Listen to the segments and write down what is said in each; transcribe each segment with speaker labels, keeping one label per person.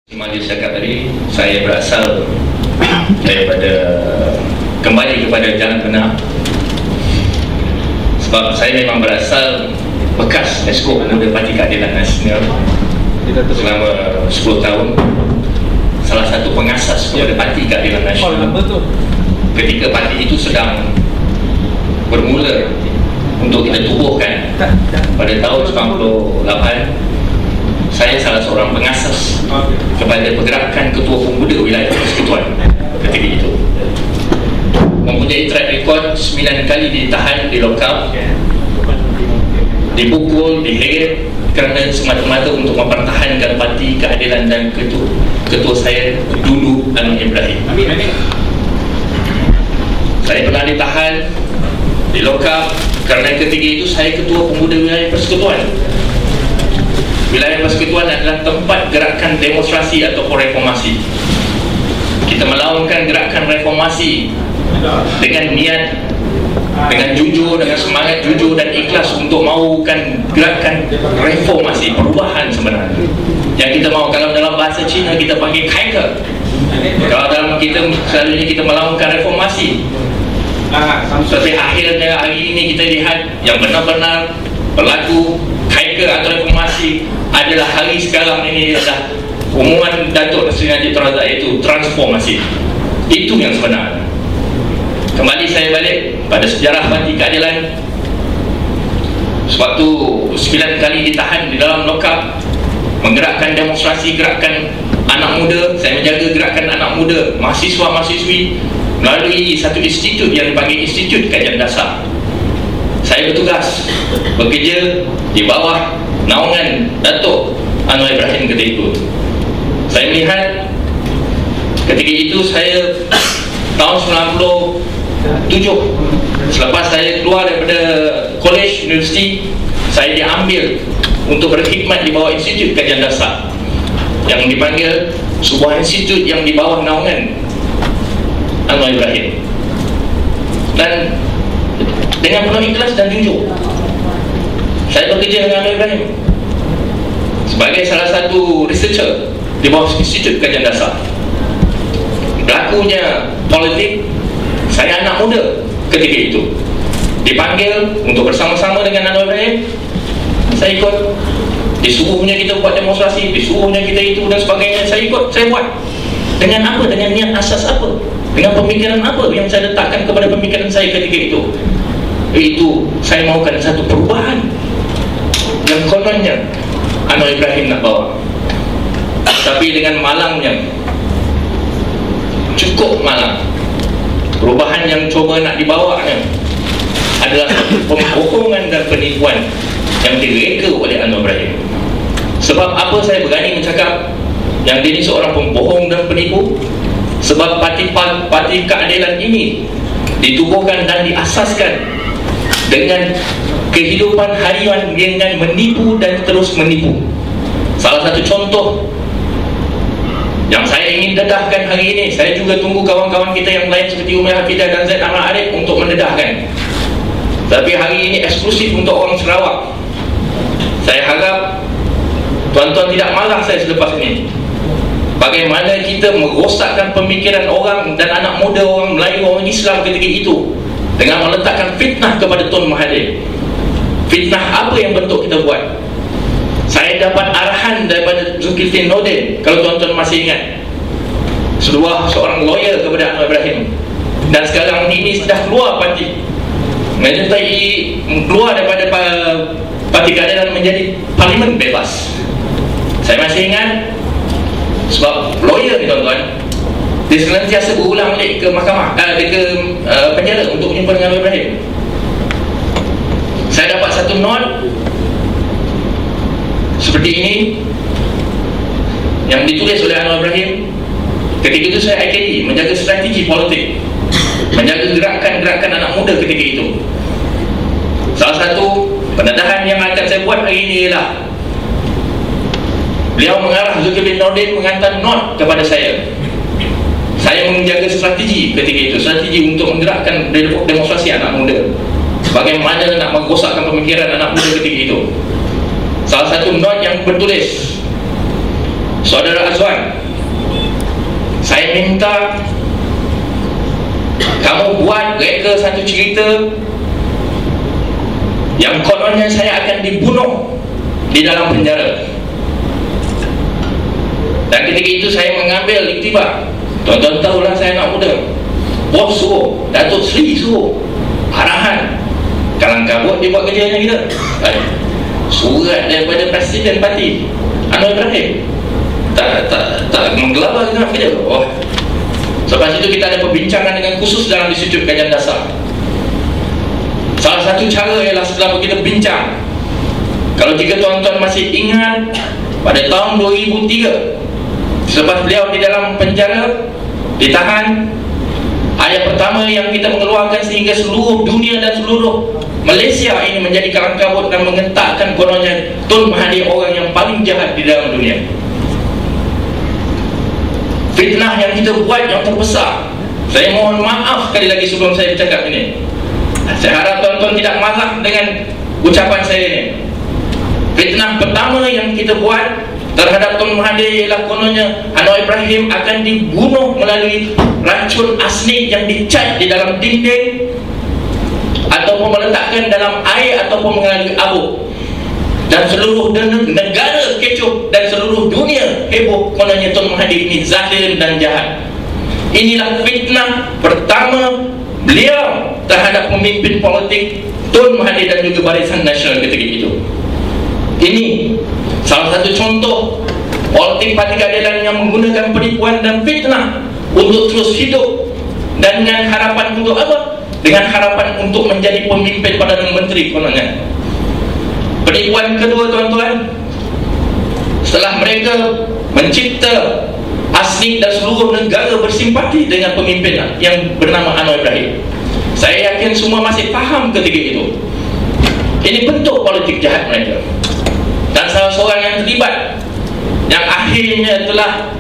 Speaker 1: Maju cakap tadi, saya berasal daripada kembali kepada jalan benar. Sebab saya memang berasal bekas Esko Pemuda Parti Keadilan Nasional selama 10 tahun. Salah satu pengasas kepada Parti Keadilan Nasional ketika parti itu sedang bermula untuk kita tubuhkan pada tahun 98. Saya salah seorang pengasas kepada pergerakan Ketua Pemuda Wilayah Persekutuan ketika itu. Mempunyai track record 9 kali ditahan di lokap, dipukul, diheret kerana semata-mata untuk mempertahankan Parti Keadilan dan ketua saya dulu Anwar Ibrahim. Saya pernah ditahan di lokap kerana ketika itu saya Ketua Pemuda Wilayah Persekutuan. Wilayah Persekutuan adalah tempat gerakan demonstrasi ataupun reformasi. Kita melaungkan gerakan reformasi dengan niat, dengan jujur, dengan semangat jujur dan ikhlas untuk mahukan gerakan reformasi, perubahan sebenarnya. Yang kita mahu, kalau dalam bahasa Cina kita panggil kaika. Kalau dalam kita selalunya kita melaungkan reformasi. Tapi akhirnya hari ini kita lihat yang benar-benar berlaku kaika atau reformasi adalah hari sekarang ini adalah umuman Datuk Seri Najib Tun Razak, iaitu transformasi. Itu yang sebenar. Kembali saya balik pada sejarah Parti Keadilan. Sewaktu 9 kali ditahan di dalam lokap, menggerakkan demonstrasi, gerakan anak muda. Saya menjaga gerakan anak muda, mahasiswa-mahasiswi melalui satu institut yang dipanggil Institut Kajian Dasar. Saya bertugas bekerja di bawah naungan Datuk Anwar Ibrahim ketika itu. Saya melihat ketika itu saya tahun 97, selepas saya keluar daripada kolej, universiti, saya diambil untuk berkhidmat di bawah Institut Kajian Dasar yang dipanggil sebuah institut yang di bawah naungan Anwar Ibrahim. Dan dengan penuh ikhlas dan jujur saya bekerja dengan Anwar Ibrahim sebagai salah satu researcher di bawah Institut Kajian Dasar. Berlakunya politik, saya anak muda ketika itu dipanggil untuk bersama-sama dengan Anwar Ibrahim. Saya ikut. Disuruhnya kita buat demonstrasi, disuruhnya kita itu dan sebagainya. Saya ikut, saya buat. Dengan apa? Dengan niat asas apa? Dengan pemikiran apa yang saya letakkan kepada pemikiran saya ketika itu? Itu saya mahukan satu perubahan yang kononnya Anwar Ibrahim nak bawa. Tapi dengan malangnya, cukup malang, perubahan yang cuba nak dibawanya adalah pembohongan dan penipuan yang direka oleh Anwar Ibrahim. Sebab apa saya berani mencakap yang dia ni seorang pembohong dan penipu? Sebab Parti Keadilan ini ditubuhkan dan diasaskan dengan kehidupan harian dengan menipu dan terus menipu. Salah satu contoh yang saya ingin dedahkan hari ini, saya juga tunggu kawan-kawan kita yang lain seperti Umar Hafidah dan Zaid Ahmad Arif untuk mendedahkan. Tapi hari ini eksklusif untuk orang Sarawak. Saya harap tuan-tuan tidak marah saya selepas ini. Bagaimana kita merosakkan pemikiran orang dan anak muda, orang Melayu, orang Islam ketika itu dengan meletakkan fitnah kepada Tun Mahathir. Fitnah apa yang bentuk kita buat? Saya dapat arahan daripada Zulkifli Nordin, kalau tuan-tuan masih ingat, seorang lawyer kepada Anwar Ibrahim, dan sekarang ini sudah keluar parti, menyertai keluar daripada Parti Keadilan menjadi parlimen bebas. Saya masih ingat, sebab lawyer ni tuan-tuan, dia senantiasa berulang balik ke mahkamah, ke penjara untuk berjumpa dengan Anwar Ibrahim. Saya dapat satu note seperti ini yang ditulis oleh Anwar Ibrahim. Ketika itu saya IKD, menjaga strategi politik, menjaga gerakan-gerakan anak muda ketika itu. Salah satu pendedahan yang akan saya buat hari ini ialah beliau mengarah Zulkifli Nordin menghantar not kepada saya. Saya menjaga strategi ketika itu, strategi untuk menggerakkan demonstrasi anak muda. Bagaimana nak merosakkan pemikiran anak muda ketika itu. Salah satu not yang bertulis, Saudara Azwan, Saya minta kamu buat reka satu cerita yang kononnya saya akan dibunuh di dalam penjara. Dan ketika itu saya mengambil iktibar. Tuan-tuan tahulah saya anak muda. Bos suruh, Datuk Seri suruh, arahan, kalang kabut dia buat kerjanya kita. Surat daripada Presiden Parti Anwar Ibrahim tak menggelabah kita nak kerja. Lepas itu kita ada perbincangan dengan khusus dalam Institut Kajian Dasar. Salah satu cara ialah setelah kita bincang, kalau jika tuan-tuan masih ingat, pada tahun 2003 selepas beliau di dalam penjara, ditahan, ayat pertama yang kita mengeluarkan sehingga seluruh dunia dan seluruh Malaysia ini menjadi kalang kabut dan mengentakkan kononnya Tun Mahathir orang yang paling jahat di dalam dunia. Fitnah yang kita buat yang terbesar. Saya mohon maaf sekali lagi sebelum saya bercakap ini. Saya harap tuan-tuan tidak marah dengan ucapan saya ini. Fitnah pertama yang kita buat terhadap Tun Mahathir ialah kononnya Anwar Ibrahim akan dibunuh melalui racun arsnik yang dicat di dalam dinding ataupun meletakkan dalam air ataupun melalui abu. Dan seluruh negara kecoh dan seluruh dunia heboh kononnya Tun Mahathir ini zalim dan jahat. Inilah fitnah pertama beliau terhadap pemimpin politik Tun Mahathir dan juga Barisan Nasional ketika itu. Ini salah satu contoh politik Parti Keadilan yang menggunakan penipuan dan fitnah untuk terus hidup. Dan dengan harapan untuk apa? Dengan harapan untuk menjadi pemimpin Perdana Menteri kononnya. Penipuan kedua tuan-tuan, setelah mereka mencipta arsnik dan seluruh negara bersimpati dengan pemimpin yang bernama Anwar Ibrahim. Saya yakin semua masih faham ketika itu. Ini bentuk politik jahat mereka. Dan salah seorang yang terlibat, yang akhirnya telah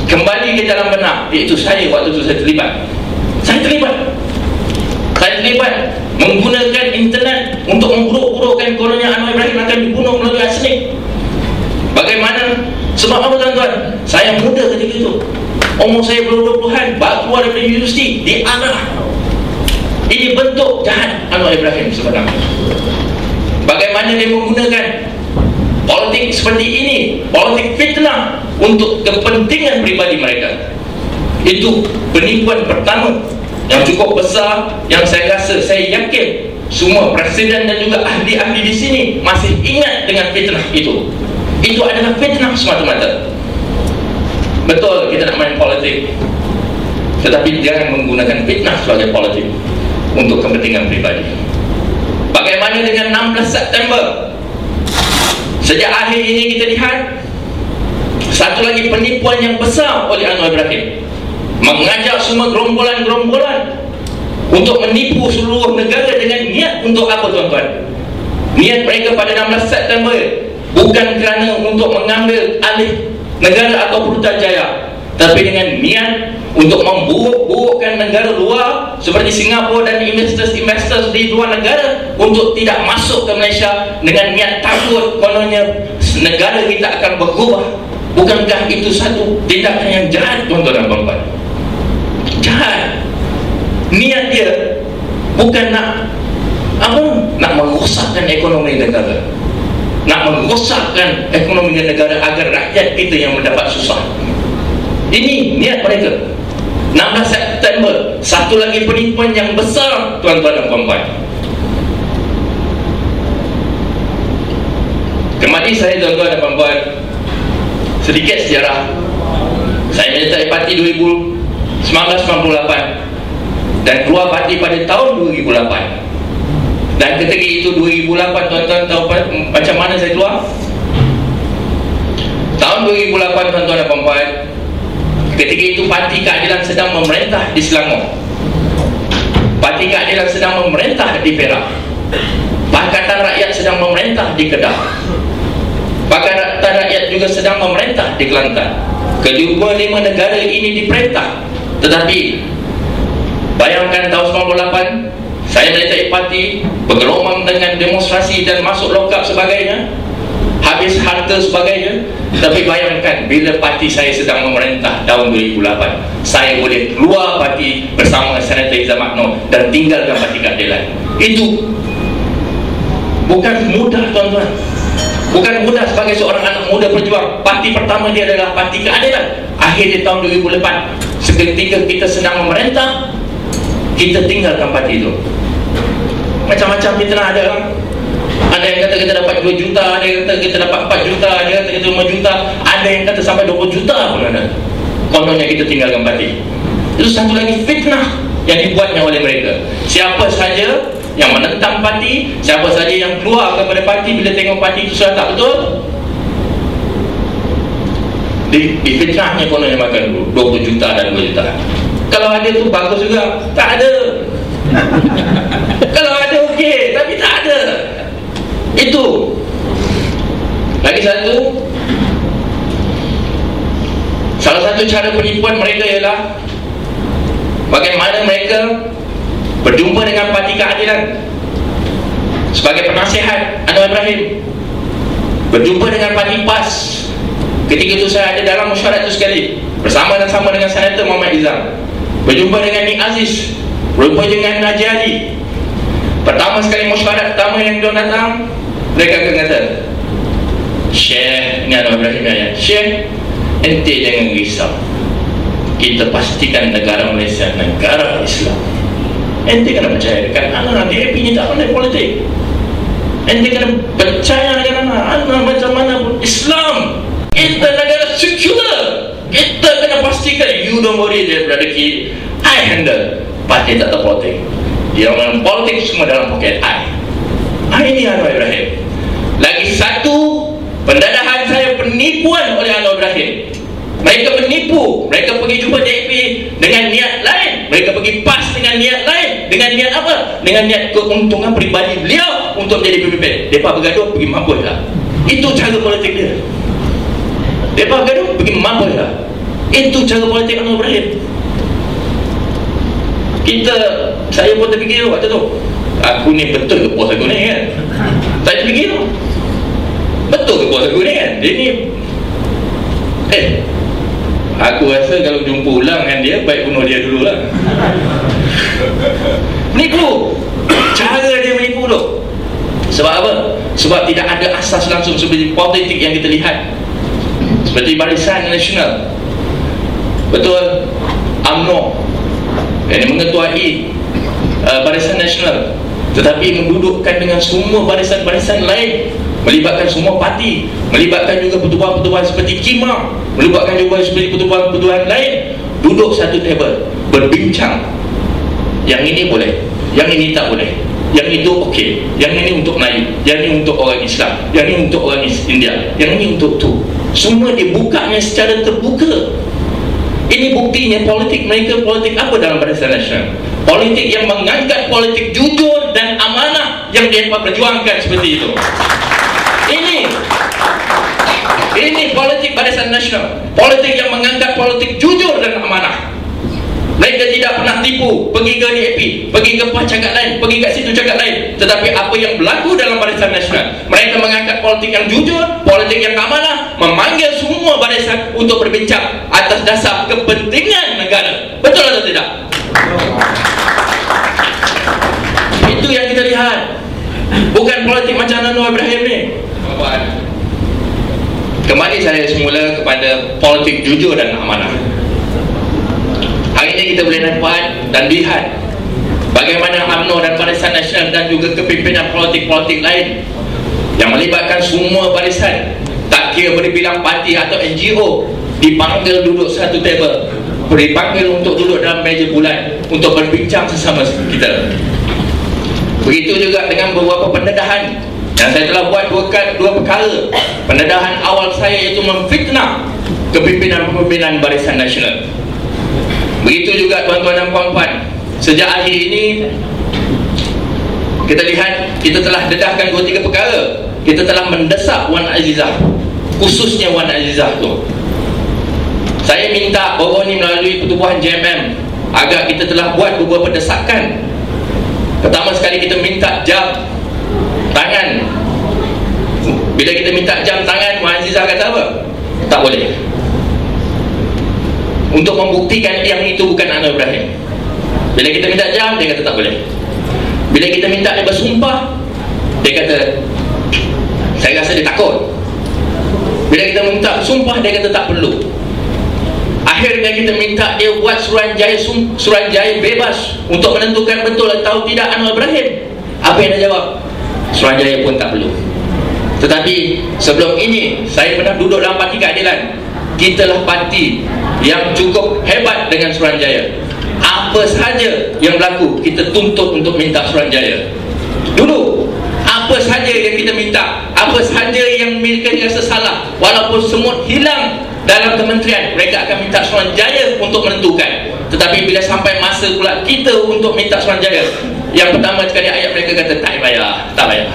Speaker 1: kembali ke dalam benar, iaitu saya. Waktu itu saya terlibat. Saya terlibat menggunakan internet untuk memburuk-burukkan kononnya Anwar Ibrahim akan dibunuh melalui arsnik. Bagaimana? Sebab apa tuan-tuan? Saya muda ketika itu, umur saya belum 20-an, baru keluar dari universiti, diarah. Ini bentuk jahat Anwar Ibrahim sebenarnya. Bagaimana dia menggunakan politik seperti ini, politik fitnah untuk kepentingan pribadi mereka. Itu penipuan pertama yang cukup besar, yang saya rasa, saya yakin semua presiden dan juga ahli-ahli di sini masih ingat dengan fitnah itu. Itu adalah fitnah semata-mata. Betul kita nak main politik, tetapi jangan menggunakan fitnah sebagai politik untuk kepentingan pribadi. Bagaimana dengan 16 September? Sejak akhir ini kita lihat satu lagi penipuan yang besar oleh Anwar Ibrahim, mengajak semua gerombolan-gerombolan untuk menipu seluruh negara dengan niat untuk apa tuan-tuan? Niat mereka pada 16 September bukan kerana untuk mengambil alih negara atau Putrajaya, tapi dengan niat untuk memburuk-burukkan negara luar seperti Singapura dan investors di luar negara untuk tidak masuk ke Malaysia dengan niat takut kononnya negara kita akan berubah. Bukankah itu satu tindakan yang jahat tuan-tuan dan puan-puan? Jahat. Niat dia bukan nak merosakkan ekonomi negara, nak merosakkan ekonomi negara agar rakyat kita yang mendapat susah. Ini niat mereka. 16 September, satu lagi penipuan yang besar tuan-tuan dan puan-puan. Kembali saya tuan-tuan dan puan-puan, sedikit sejarah. Saya menyertai parti 1998 dan keluar parti pada tahun 2008. Dan ketika itu 2008 tuan-tuan tahu macam mana saya keluar? Tahun 2008 tuan-tuan dan puan-puan, ketika itu Parti Keadilan sedang memerintah di Selangor, Parti Keadilan sedang memerintah di Perak, Pakatan Rakyat sedang memerintah di Kedah, Pakatan Rakyat juga sedang memerintah di Kelantan. Kedua-lima negara ini diperintah. Tetapi bayangkan tahun 98 saya menyertai parti, bergelombang dengan demonstrasi dan masuk lokap sebagainya, habis harta sebagainya. Tapi bayangkan bila parti saya sedang memerintah tahun 2008, saya boleh keluar parti bersama Senator Izzat Makhno dan tinggalkan Parti Keadilan. Itu bukan mudah, tuan-tuan. Bukan mudah sebagai seorang anak muda berjuang. Parti pertama dia adalah Parti Keadilan. Akhirnya tahun 2008, seketika kita sedang memerintah, kita tinggalkan parti itu. Macam-macam fitnah ada kan? Ada yang kata kita dapat 2 juta, ada yang kata kita dapat 4 juta, ada yang kata kita 5 juta, ada yang kata sampai 20 juta pun ada. Kononnya kita tinggalkan parti. Itu satu lagi fitnah yang dibuatnya oleh mereka. Siapa saja yang menentang parti, siapa saja yang keluar kepada parti bila tengok parti itu sudah tak betul, di fitnahnya kononnya makan dulu 20 juta dan 2 juta. Kalau ada tu bagus juga. Tak ada. Kalau ada okey, tapi tak ada. Itu. Lagi satu, salah satu cara penipuan mereka ialah bagaimana mereka berjumpa dengan Parti Keadilan sebagai penasihat Anwar Ibrahim, berjumpa dengan Parti PAS. Ketika itu saya ada dalam mesyuarat itu sekali, bersama-sama dengan Senator Muhammad Izzam, berjumpa dengan Nik Aziz, berjumpa dengan Najib Ali. Pertama sekali mesyuarat pertama yang dia datang, mereka akan kata, Syekh, ini Anwar Ibrahim ya, Syekh, ente jangan risau, kita pastikan negara Malaysia negara Islam. Ente kena percaya dekat anak DAP ni tak pandai politik. Ente kena percaya dengan anak macam mana pun Islam. Kita negara sekular. Kita kena pastikan, you don't worry there brother kid, I handle. Parti tak tahu politik. Dia orang politik semua dalam poket I. Ini Anwar Ibrahim. Lagi satu, pendadahan saya penipuan oleh Anwar Ibrahim. Mereka menipu. Mereka pergi jumpa DAP dengan niat lain. Mereka pergi PAS dengan niat lain. Dengan niat apa? Dengan niat keuntungan peribadi beliau untuk menjadi pemimpin. Mereka bergaduh pergi mampus lah. Itu cara politik dia. Mereka bergaduh pergi mampus lah. Itu cara politik Anwar Ibrahim. Saya pun terfikir waktu tu, aku ni betul ke bos aku ni kan? Saya terfikir, betul ke bos aku ni kan? Dia ni aku rasa kalau jumpa ulang dengan dia, baik bunuh dia dulu lah. Menipu. Cara dia menipu tu. Sebab apa? Sebab tidak ada asas langsung seperti politik yang kita lihat, seperti Barisan Nasional. Betul, UMNO yang mengetuai Barisan Nasional, tetapi mendudukkan dengan semua barisan-barisan lain, melibatkan semua parti, melibatkan juga pertubuhan-pertubuhan seperti KIMA, melibatkan juga seperti pertubuhan-pertubuhan lain, duduk satu table, berbincang. Yang ini boleh, yang ini tak boleh, yang itu okey, yang ini untuk Melayu, yang ini untuk orang Islam, yang ini untuk orang India, yang ini untuk tu. Semua dibukanya secara terbuka. Ini buktinya politik mereka, politik apa dalam Barisan Nasional? Politik yang mengangkat politik jujur dan amanah yang mereka perjuangkan seperti itu. Ini politik Barisan Nasional. Politik yang mengangkat politik jujur dan amanah. Mereka tidak pernah tipu, pergi ke DAP, pergi ke PAS cakap lain, pergi kat situ cakap lain. Tetapi apa yang berlaku dalam Barisan Nasional, mereka mengangkat politik yang jujur, politik yang amanah, memanggil semua barisan untuk berbincang atas dasar kepentingan negara. Betul atau tidak? Itu yang kita lihat. Bukan politik macam Anwar Ibrahim ni. Kembali saya semula kepada politik jujur dan amanah. Hari ini kita boleh dapat dan lihat bagaimana UMNO dan Barisan Nasional dan juga kepimpinan politik-politik lain yang melibatkan semua barisan, tak kira berbilang parti atau NGO, dipanggil duduk satu table, dipanggil untuk duduk dalam meja bulat untuk berbincang sesama kita. Begitu juga dengan beberapa pendedahan yang saya telah buat dua perkara. Pendedahan awal saya iaitu memfitnah kepimpinan-kepimpinan Barisan Nasional. Begitu juga tuan-tuan dan puan-puan, sejak akhir ini kita lihat kita telah dedahkan 2-3 perkara. Kita telah mendesak Wan Azizah, khususnya Wan Azizah tu. Saya minta baru ni melalui pertubuhan JMM agar kita telah buat beberapa desakan. Pertama sekali kita minta jam tangan. Bila kita minta jam tangan, Wan Azizah kata apa? Tak boleh. Untuk membuktikan yang itu bukan Anwar Ibrahim. Bila kita minta jam, dia kata tak boleh. Bila kita minta dia bersumpah, dia kata saya rasa dia takut. Bila kita minta sumpah, dia kata tak perlu. Akhirnya kita minta dia buat Suruhanjaya bebas untuk menentukan betul atau tidak Anwar Ibrahim. Apa yang dia jawab? Suruhanjaya pun tak perlu. Tetapi sebelum ini saya pernah duduk dalam parti keadilan. Kita lah parti yang cukup hebat dengan Suruhanjaya. Apa sahaja yang berlaku, kita tuntut untuk minta Suruhanjaya. Dulu apa sahaja yang kita minta, apa sahaja yang mereka rasa salah, walaupun semut hilang dalam kementerian, mereka akan minta Suruhanjaya untuk menentukan. Tetapi bila sampai masa pula kita untuk minta Suruhanjaya, yang pertama sekali ayat mereka kata tak payah, tak payah.